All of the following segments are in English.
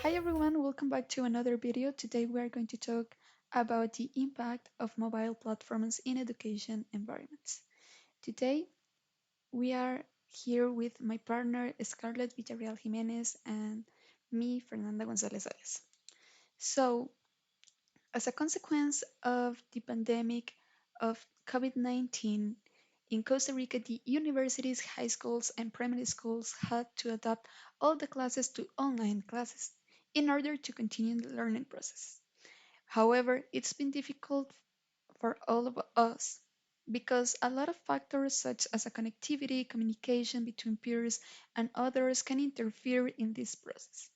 Hi everyone, welcome back to another video. Today we are going to talk about the impact of mobile platforms in education environments. Today we are here with my partner Scarlett Villareal Jiménez and me, Fernanda González Arias. So, as a consequence of the pandemic of COVID-19 in Costa Rica, the universities, high schools, and primary schools had to adapt all the classes to online classes in order to continue the learning process. However, it's been difficult for all of us because a lot of factors such as a connectivity, communication between peers, and others can interfere in this process.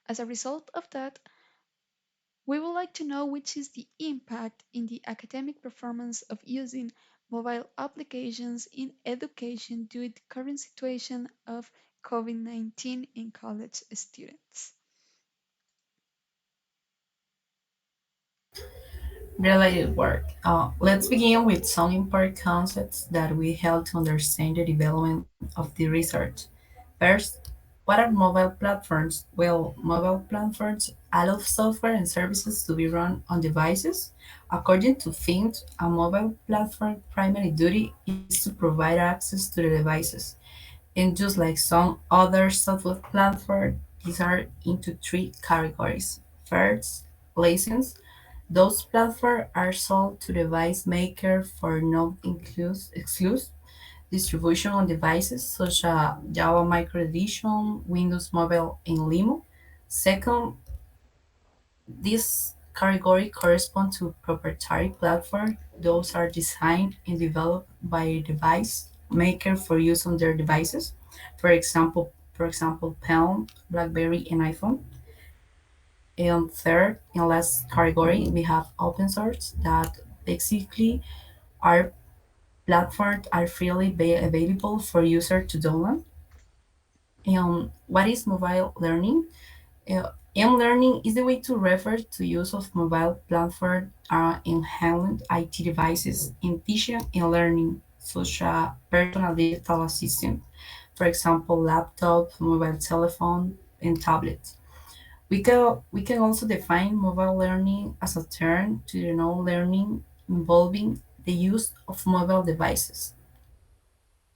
As a result of that, we would like to know which is the impact in the academic performance of using mobile applications in education due to the current situation of COVID-19 in college students. Related work. Let's begin with some important concepts that will help to understand the development of the research. First, what are mobile platforms? Well, mobile platforms allow software and services to be run on devices. According to Fink, a mobile platform primary duty is to provide access to the devices. And just like some other software platforms, these are into three categories. First, license. Those platforms are sold to device maker for exclusive distribution on devices such as Java Micro Edition, Windows Mobile, and Limo. Second, this category corresponds to proprietary platform. Those are designed and developed by a device maker for use on their devices. For example, Palm, BlackBerry, and iPhone. And third and last category, we have open source that basically our platforms are freely available for user to download. What is mobile learning? M-learning is the way to refer to use of mobile platform in handheld IT devices in teaching and learning, such as personal digital assistant, for example, laptop, mobile telephone, and tablets. We can also define mobile learning as a term to denote learning involving the use of mobile devices.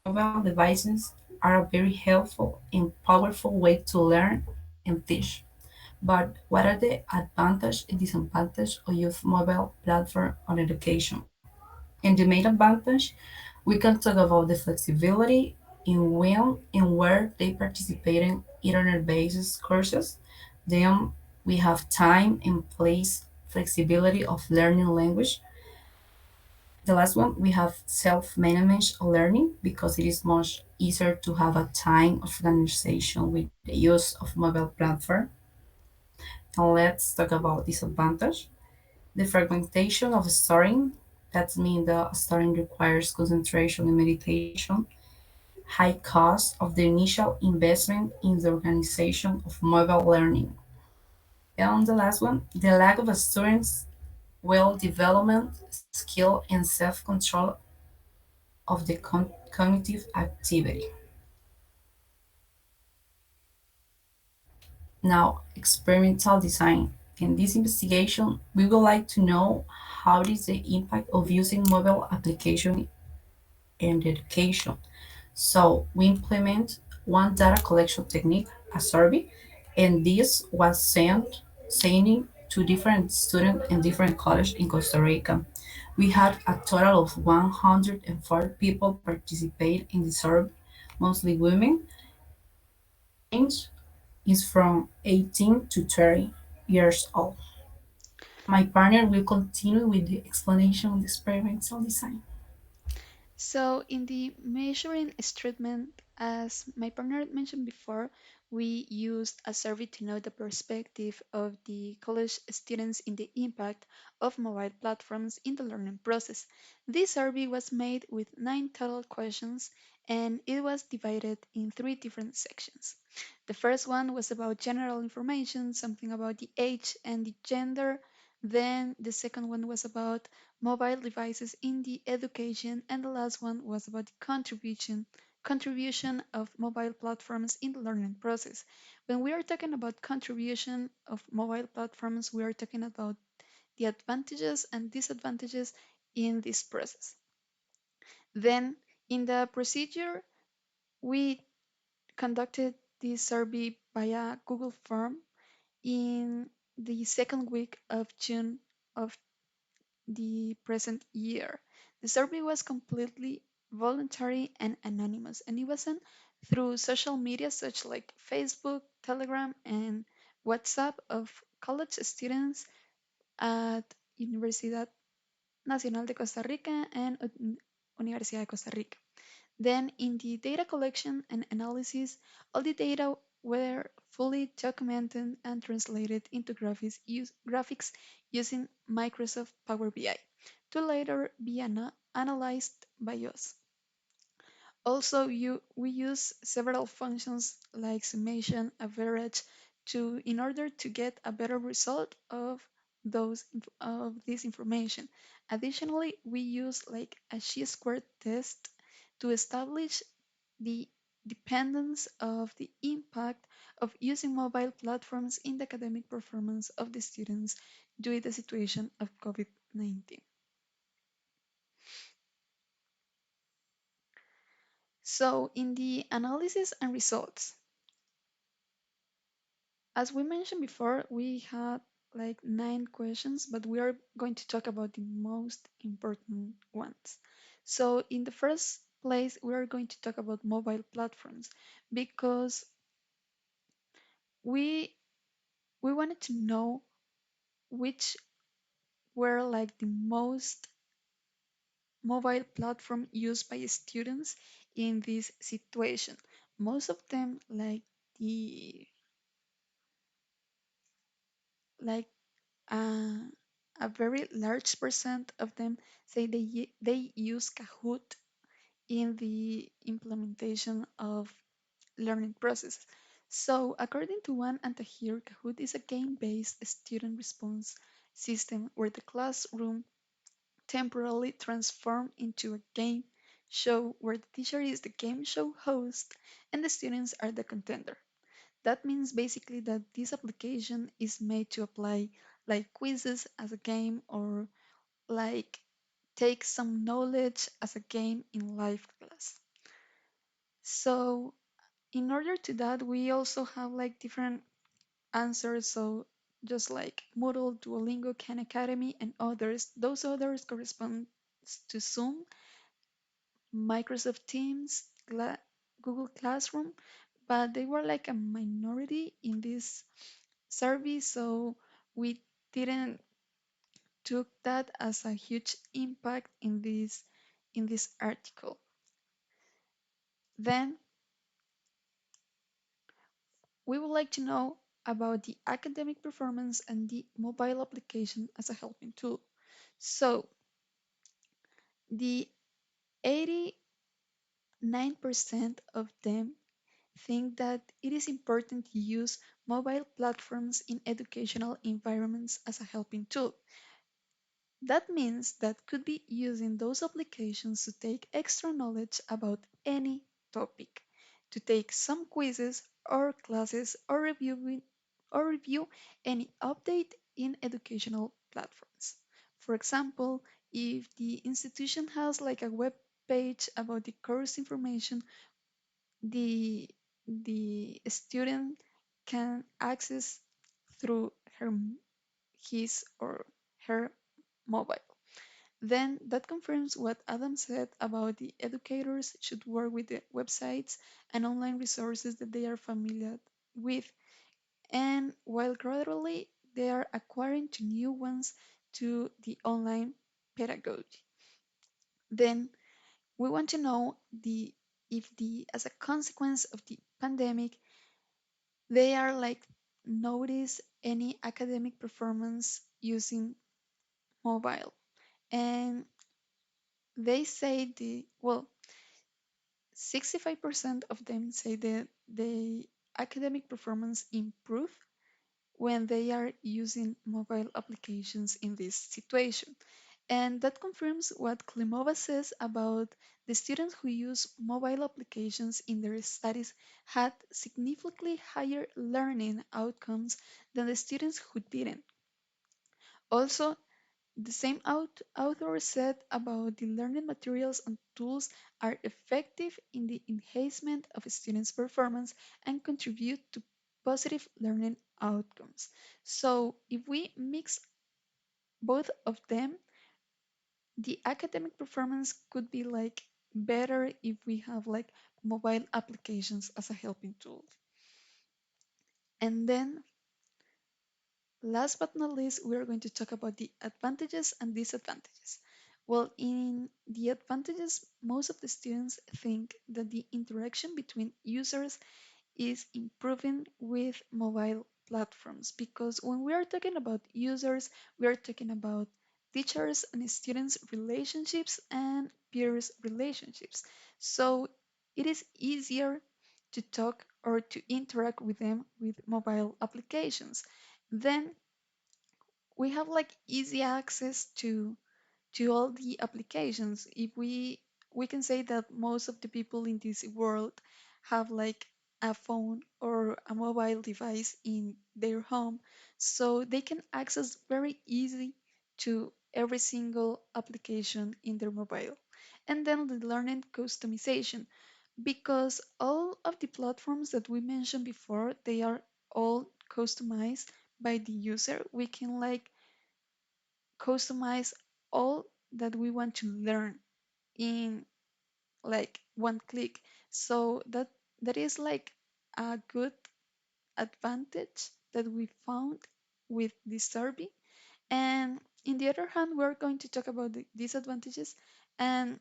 Mobile devices are a very helpful and powerful way to learn and teach. But what are the advantages and disadvantages of use mobile platform on education? And the main advantage, we can talk about the flexibility in when and where they participate in internet-based courses. Then we have time and place flexibility of learning language. The last one, we have self-managed learning because it is much easier to have a time of organization with the use of mobile platform. And let's talk about disadvantage. The fragmentation of studying, that means the studying requires concentration and meditation, high cost of the initial investment in the organization of mobile learning. And the last one, the lack of a student's well development, skill, and self control of the cognitive activity. Now, experimental design. In this investigation, we would like to know how is the impact of using mobile application in education. So we implement one data collection technique, a survey, and this was sending to different students in different colleges in Costa Rica. We had a total of 104 people participate in the survey, mostly women. Range is from 18 to 30 years old. My partner will continue with the explanation of the experimental design. So, in the measuring statement, as my partner mentioned before, we used a survey to know the perspective of the college students in the impact of mobile platforms in the learning process. This survey was made with 9 total questions and it was divided in 3 different sections. The first one was about general information, something about the age and the gender. Then the second one was about mobile devices in the education, and the last one was about the contribution of mobile platforms in the learning process. When we are talking about contribution of mobile platforms, we are talking about the advantages and disadvantages in this process. Then, in the procedure, we conducted this survey via Google Form in the second week of June of the present year. The survey was completely voluntary and anonymous, and it wasn't through social media such like Facebook, Telegram, and WhatsApp of college students at Universidad Nacional de Costa Rica and Universidad de Costa Rica. Then, in the data collection and analysis, all the data were fully documented and translated into graphics using Microsoft Power BI to later be analyzed by us. Also, we use several functions like summation, average, to in order to get a better result of of this information. Additionally, we use like a chi-square test to establish the dependence of the impact of using mobile platforms in the academic performance of the students due to the situation of COVID-19. So, in the analysis and results, as we mentioned before, we had like 9 questions, but we are going to talk about the most important ones. So, in the first place, we are going to talk about mobile platforms because we we wanted to know which were like the most mobile platform used by students in this situation. Most of them, the like uh, a very large percent of them say they use Kahoot in the implementation of learning processes. So, according to one and here, Kahoot is a game-based student response system where the classroom temporarily transformed into a game show where the teacher is the game show host and the students are the contender. That means basically that this application is made to apply like quizzes as a game or like take some knowledge as a game in live class. So in order to that, we also have like different answers. So just like Moodle, Duolingo, Khan Academy, and others, those others correspond to Zoom, Microsoft Teams, Google Classroom, but they were like a minority in this survey, so we didn't took that as a huge impact in this article. Then we would like to know about the academic performance and the mobile application as a helping tool. So the 89% of them think that it is important to use mobile platforms in educational environments as a helping tool. That means that could be using those applications to take extra knowledge about any topic, to take some quizzes or classes or review any update in educational platforms. For example, if the institution has like a web page about the course information, the the student can access through his or her mobile. Then that confirms what Adam said about the educators should work with the websites and online resources that they are familiar with, and while gradually they are acquiring to new ones to the online pedagogy. Then we want to know the if the as a consequence of the pandemic they are like notice any academic performance using mobile, and they say the well 65% of them say that the academic performance improve when they are using mobile applications in this situation. And that confirms what Klimova says about the students who use mobile applications in their studies had significantly higher learning outcomes than the students who didn't. Also, the same author said about the learning materials and tools are effective in the enhancement of students' performance and contribute to positive learning outcomes. So, if we mix both of them, the academic performance could be like better if we have like mobile applications as a helping tool. And then last but not least, we are going to talk about the advantages and disadvantages. Well, in the advantages, most of the students think that the interaction between users is improving with mobile platforms, because when we are talking about users, we are talking about teachers and students relationships and peers relationships. So it is easier to talk or to interact with them with mobile applications. Then we have like easy access to all the applications. If we can say that most of the people in this world have like a phone or a mobile device in their home, so they can access very easy to every single application in their mobile. And then the learning customization, because all of the platforms that we mentioned before, they are all customized by the user. We can like customize all that we want to learn in like one click. So that is like a good advantage that we found with this survey. And in the other hand, we're going to talk about the disadvantages, and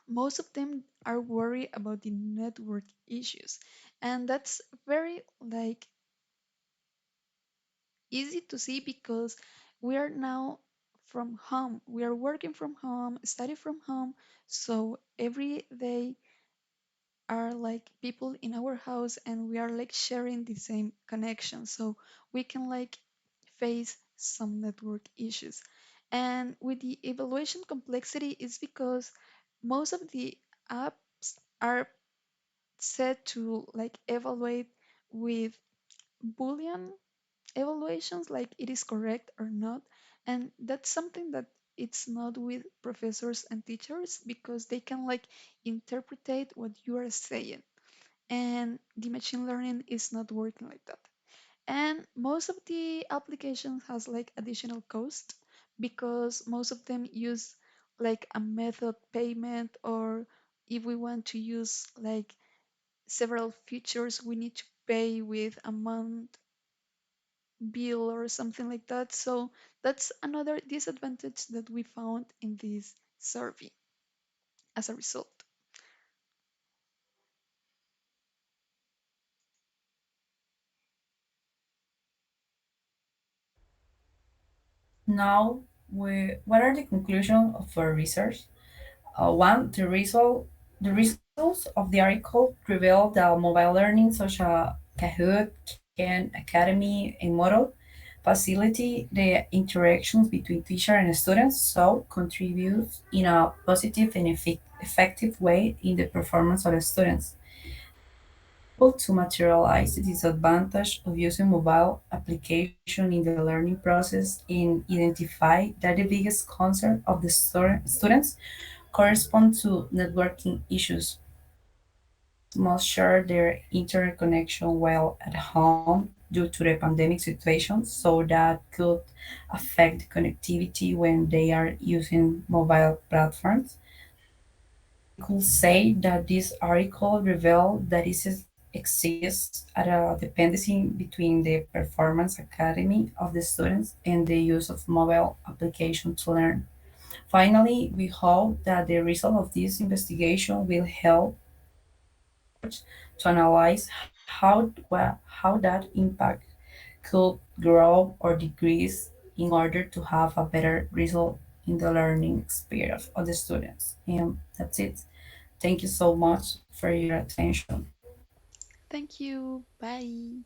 most of them are worried about the network issues. And that's very like easy to see because we are now from home. We are working from home, study from home. So every day are like people in our house and we are like sharing the same connection. So we can like face some network issues. And with the evaluation complexity is because most of the apps are set to like evaluate with Boolean evaluations, like it is correct or not. And that's something that it's not with professors and teachers because they can like interpret what you are saying, and the machine learning is not working like that. And most of the applications has like additional cost because most of them use like a method payment, or if we want to use like several features we need to pay with a month bill or something like that. So that's another disadvantage that we found in this survey as a result. Now, what are the conclusions of our research? One, the results of the article reveal that mobile learning, such as Kahoot, Khan Academy, and Moodle, facilitate the interactions between teacher and students, so contributes in a positive and effective way in the performance of the students. Able to materialize the disadvantage of using mobile application in the learning process and identify that the biggest concern of the students correspond to networking issues. Students must share their internet connection while at home due to the pandemic situation, so that could affect connectivity when they are using mobile platforms. We could say that this article revealed that it exists a dependency between the performance academy of the students and the use of mobile application to learn. Finally, we hope that the result of this investigation will help to analyze how that impact could grow or decrease in order to have a better result in the learning experience of the students. And that's it. Thank you so much for your attention. Thank you. Bye.